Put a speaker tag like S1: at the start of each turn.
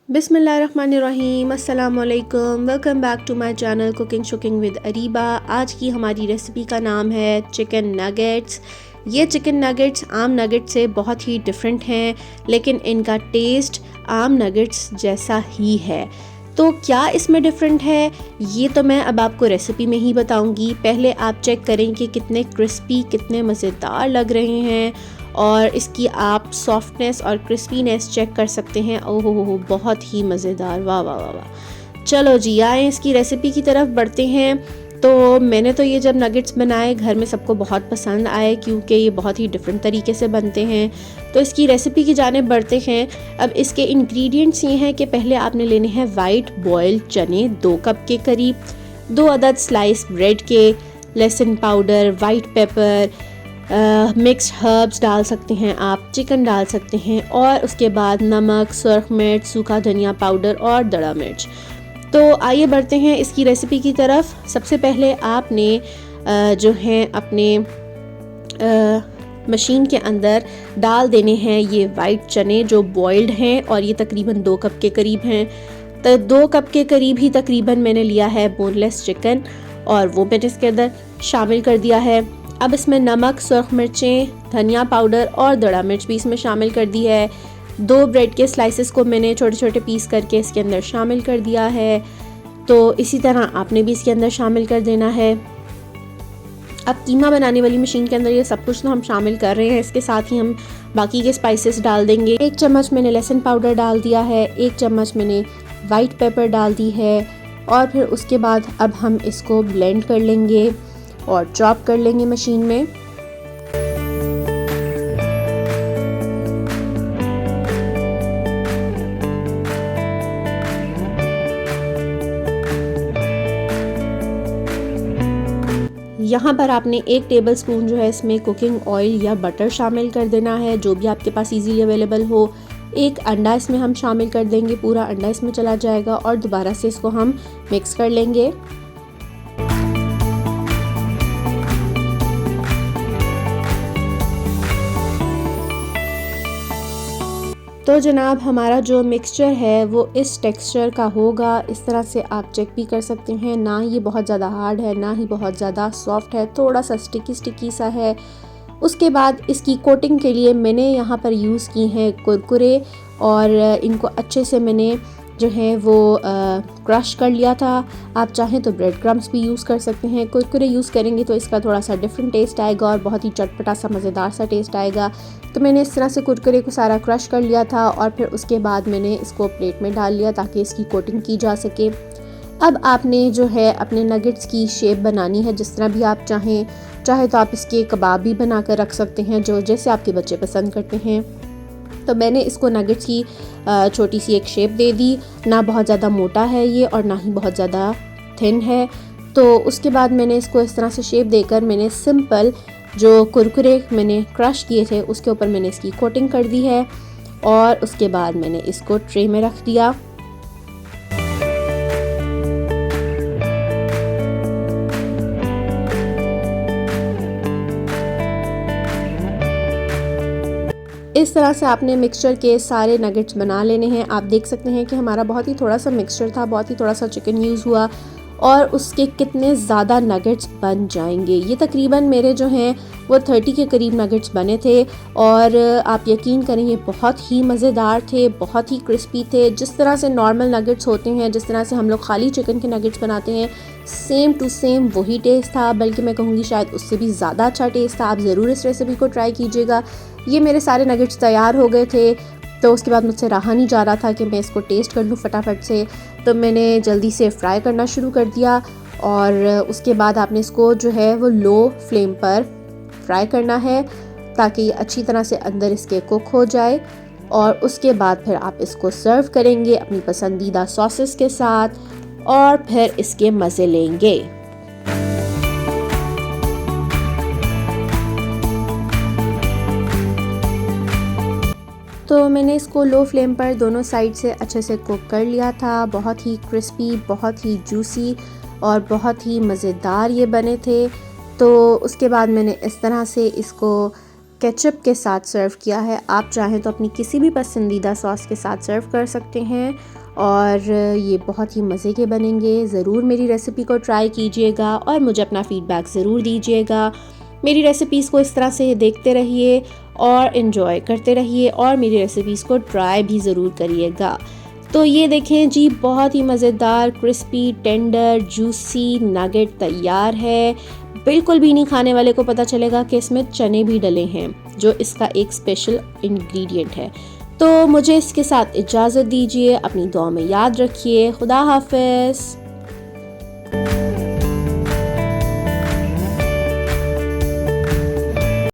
S1: बिस्मिल्लाहिर्रहमानिर्रहीम, अस्सलाम वालेकुम। Welcome back to my channel cooking shooking with Areeba. आज की हमारी रेसिपी का नाम है चिकन नगेट्स। ये चिकन नगेट्स आम नगेट्स से बहुत ही डिफरेंट हैं, लेकिन इनका टेस्ट आम नगेट्स जैसा ही है। तो क्या इसमें डिफरेंट है ये तो मैं अब आपको रेसिपी में ही बताऊंगी। पहले आप चेक करें कि कितने क्रिस्पी, कितने मज़ेदार लग रहे हैं और इसकी आप सॉफ्टनेस और क्रिस्पीनेस चेक कर सकते हैं। ओहो हो, बहुत ही मज़ेदार, वाह वाह वाह वाह। चलो जी, आए इसकी रेसिपी की तरफ बढ़ते हैं। तो मैंने तो ये जब नगेट्स बनाए घर में सबको बहुत पसंद आए, क्योंकि ये बहुत ही डिफरेंट तरीके से बनते हैं। तो इसकी रेसिपी की जानिब बढ़ते हैं। अब इसके इंग्रेडिएंट्स ये हैं कि पहले आपने लेने हैं वाइट बॉयल्ड चने 2 कप के करीब, 2 अदद स्लाइस ब्रेड के, लहसुन powder, white paper, mixed herbs डाल सकते हैं आप, चिकन डाल सकते हैं, और उसके बाद नमक, सुर्ख मिर्च, सूखा धनिया पाउडर और दड़ा मिर्च। तो आइए बढ़ते हैं इसकी रेसिपी की तरफ। सबसे पहले आपने जो है अपने मशीन के अंदर डाल देने हैं ये वाइट चने जो बॉइल्ड हैं, और ये तकरीबन 2 कप के करीब हैं। तो 2 कप के करीब ही तकरीबन मैंने लिया है बोनलेस चिकन, और वो मैंने इसके अंदर शामिल कर दिया है। अब इसमें नमक, सुर्ख मिर्चें, धनिया पाउडर और दड़ा मिर्च भी इसमें शामिल कर दी है। 2 ब्रेड के स्लाइसेस को मैंने छोटे छोटे पीस करके इसके अंदर शामिल कर दिया है। तो इसी तरह आपने भी इसके अंदर शामिल कर देना है। अब कीमा बनाने वाली मशीन के अंदर ये सब कुछ तो हम शामिल कर रहे हैं, इसके साथ ही हम बाकी के स्पाइसेस डाल देंगे। 1 चम्मच मैंने लहसुन पाउडर डाल दिया है, 1 चम्मच मैंने वाइट पेपर डाल दी है, और फिर उसके बाद अब हम इसको ब्लेंड कर लेंगे और चॉप कर लेंगे मशीन में। यहाँ पर आपने 1 टेबलस्पून जो है इसमें कुकिंग ऑयल या बटर शामिल कर देना है, जो भी आपके पास इजीली अवेलेबल हो। 1 अंडा इसमें हम शामिल कर देंगे, पूरा अंडा इसमें चला जाएगा, और दोबारा से इसको हम मिक्स कर लेंगे। तो जनाब, हमारा जो मिक्सचर है वो इस टेक्सचर का होगा। इस तरह से आप चेक भी कर सकते हैं, ना ये बहुत ज़्यादा हार्ड है ना ही बहुत ज़्यादा सॉफ्ट है, थोड़ा सा स्टिकी स्टिकी सा है। उसके बाद इसकी कोटिंग के लिए मैंने यहाँ पर यूज़ की हैं कुरकुरे, और इनको अच्छे से मैंने जो है वो क्रश कर लिया था। आप चाहें तो ब्रेड क्रम्स भी यूज़ कर सकते हैं। कुरकुरे यूज़ करेंगे तो इसका थोड़ा सा डिफरेंट टेस्ट आएगा और बहुत ही चटपटा सा मज़ेदार सा टेस्ट आएगा। तो मैंने इस तरह से कुरकुरे को सारा क्रश कर लिया था, और फिर उसके बाद मैंने इसको प्लेट में डाल लिया ताकि इसकी कोटिंग की जा सके। अब आपने जो है अपने नगेट्स की शेप बनानी है जिस तरह भी आप चाहे तो आप इसके कबाब भी बना कर रख सकते हैं, जो जैसे आपके बच्चे पसंद करते हैं। तो मैंने इसको नगेट्स की छोटी सी एक शेप दे दी। ना बहुत ज़्यादा मोटा है ये और ना ही बहुत ज़्यादा थिन है। तो उसके बाद मैंने इसको इस तरह से शेप देकर मैंने सिंपल जो कुरकुरे मैंने क्रश किए थे उसके ऊपर मैंने इसकी कोटिंग कर दी है, और उसके बाद मैंने इसको ट्रे में रख दिया। इस तरह से आपने मिक्सचर के सारे नगेट्स बना लेने हैं। आप देख सकते हैं कि हमारा बहुत ही थोड़ा सा मिक्सचर था, बहुत ही थोड़ा सा चिकन यूज़ हुआ, और उसके कितने ज़्यादा नगेट्स बन जाएंगे। ये तकरीबन मेरे जो हैं वो 30 के करीब नगेट्स बने थे, और आप यकीन करें ये बहुत ही मज़ेदार थे, बहुत ही क्रिस्पी थे। जिस तरह से नॉर्मल नगेट्स होते हैं, जिस तरह से हम लोग खाली चिकन के नगेट्स बनाते हैं, सेम टू सेम वही टेस्ट था, बल्कि मैं कहूँगी शायद उससे भी ज़्यादा अच्छा टेस्ट था। आप ज़रूर इस रेसिपी को ट्राई कीजिएगा। ये मेरे सारे नगेट्स तैयार हो गए थे, तो उसके बाद मुझसे रहा नहीं जा रहा था कि मैं इसको टेस्ट कर लूँ फटाफट से। तो मैंने जल्दी से फ्राई करना शुरू कर दिया, और उसके बाद आपने इसको जो है वो लो फ्लेम पर फ्राई करना है ताकि ये अच्छी तरह से अंदर इसके कुक हो जाए। और उसके बाद फिर आप इसको सर्व करेंगे अपनी पसंदीदा सॉसेस के साथ, और फिर इसके मज़े लेंगे। तो मैंने इसको लो फ्लेम पर दोनों साइड से अच्छे से कुक कर लिया था। बहुत ही क्रिस्पी, बहुत ही जूसी और बहुत ही मज़ेदार ये बने थे। तो उसके बाद मैंने इस तरह से इसको केचप के साथ सर्व किया है। आप चाहें तो अपनी किसी भी पसंदीदा सॉस के साथ सर्व कर सकते हैं और ये बहुत ही मज़े के बनेंगे। ज़रूर मेरी रेसिपी को ट्राई कीजिएगा और मुझे अपना फ़ीडबैक ज़रूर दीजिएगा। मेरी रेसिपीज़ को इस तरह से देखते रहिए और इन्जॉय करते रहिए और मेरी रेसिपीज़ को ट्राई भी ज़रूर करिएगा। तो ये देखें जी, बहुत ही मज़ेदार क्रिस्पी टेंडर जूसी नगेट तैयार है। बिल्कुल भी नहीं खाने वाले को पता चलेगा कि इसमें चने भी डले हैं, जो इसका एक स्पेशल इंग्रेडिएंट है। तो मुझे इसके साथ इजाज़त दीजिए। अपनी दुआ में याद रखिए। खुदा हाफ़िज़।